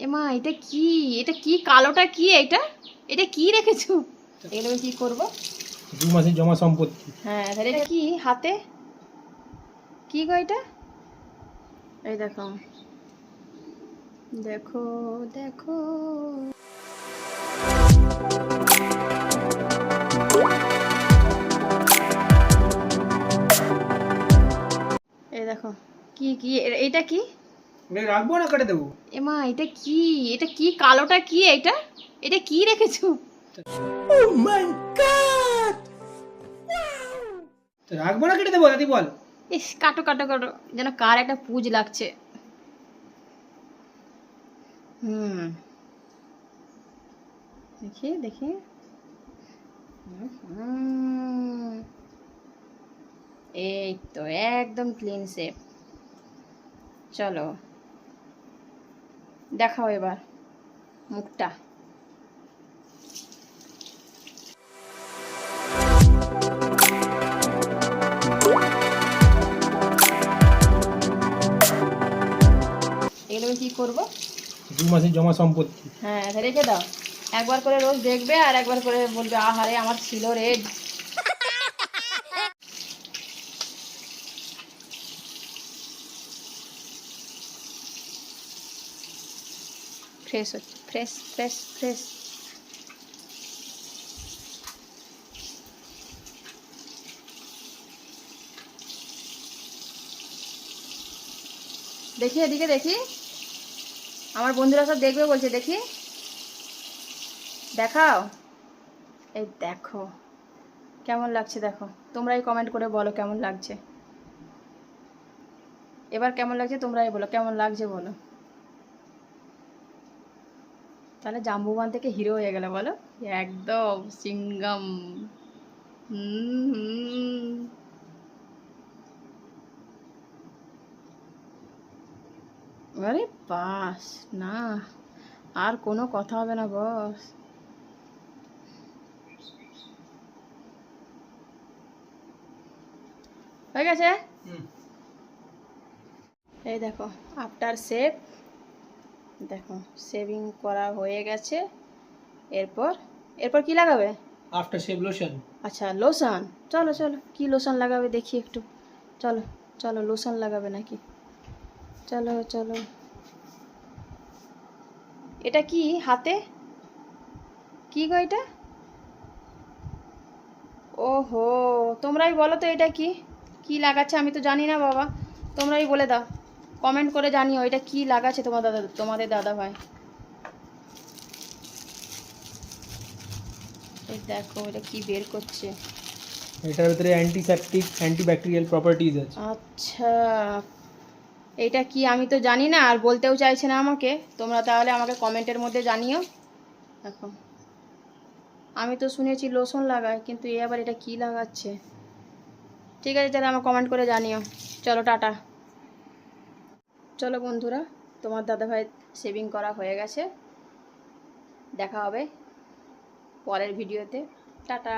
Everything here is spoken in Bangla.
এমা এটা কি? এটা কি কালোটা কি? এটা কি রেখেছো? এগুলো কি করব? 2 মাসের জমা সম্পত্তি। হ্যাঁ, তাহলে এটা কি হাতে? কি গো এটা? এই দেখো, দেখো দেখো। এই দেখো, কি কি এটা কি? এটা রাখবো না কেটে দেবো? এমা এটা কি? এটা কি কালোটা কি? এটা কি রেখেছো? Oh my god! তো রাখবো না কেটে দেবো দাদি বল? ইস, কাটো কাটো কাটো, যেন কার একটা পুজ লাগছে। হুম, দেখি দেখি। হুম, এই তো একদম ক্লিন শেপ। চলো দেখাও এবার মুখটা। এগুলো কি করব? 2 মাসের জমা সম্পত্তি। হ্যাঁ, রেখে দাও। একবার করে রোজ দেখবে আর একবার করে বলবে আহারে আমার ছিল রে। ফ্রেশ হচ্ছে, ফ্রেশ ফ্রেশ ফ্রেশ। দেখি এদিকে দেখি, আমার বন্ধুরা সব দেখবে বলছে, দেখি দেখাও। এই দেখো কেমন লাগছে, দেখো তোমরাই কমেন্ট করে বলো কেমন লাগছে। এবার কেমন লাগছে তোমরাই বলো, কেমন লাগছে বলো। তাহলে জাম্বুবান থেকে হিরো হয়ে গেল বলো, একদম সিঙ্গাম। হুম হুম। আরে বাস, না আর কোনো কথা হবে না বস। হয়ে গেছে। এই দেখো আফটার শেভ, দেখো শেভিং করা হয়ে গেছে। এরপর এরপর কি লাগাবে? After shave lotion. আচ্ছা লোশন, চলো চলো কি লোশন লাগাবে দেখি একটু। চলো চলো লোশন লাগাবে নাকি? চলো চলো। এটা কি হাতে? কি গো এটা? ওহো, তোমরাই বলো তো এটা কি? কি লাগাচ্ছে আমি তো জানি না বাবা, তোমরাই বলে দাও, কমেন্ট করে জানিও এটা কি লাগাচ্ছে তোমাদের দাদা ভাই। এই দেখো এটা কি বের করছে। এটার ভিতরে অ্যান্টিসেপটিক অ্যান্টিব্যাকটেরিয়াল প্রপার্টিজ আছে। আচ্ছা, এটা কি আমি তো জানি না আর বলতেও চাইছে না আমাকে। তোমরা তাহলে আমাকে কমেন্টের মধ্যে জানিও। দেখো আমি তো শুনেছি লোশন লাগায়, কিন্তু এ আবার এটা কি লাগাচ্ছে। ঠিক আছে তাহলে আমার কমেন্ট করে জানিও। চলো টাটা। চলো বন্ধুরা, তোমার দাদাভাই শেভিং করা হয়ে গেছে, দেখা হবে পরের ভিডিওতে। টাটা।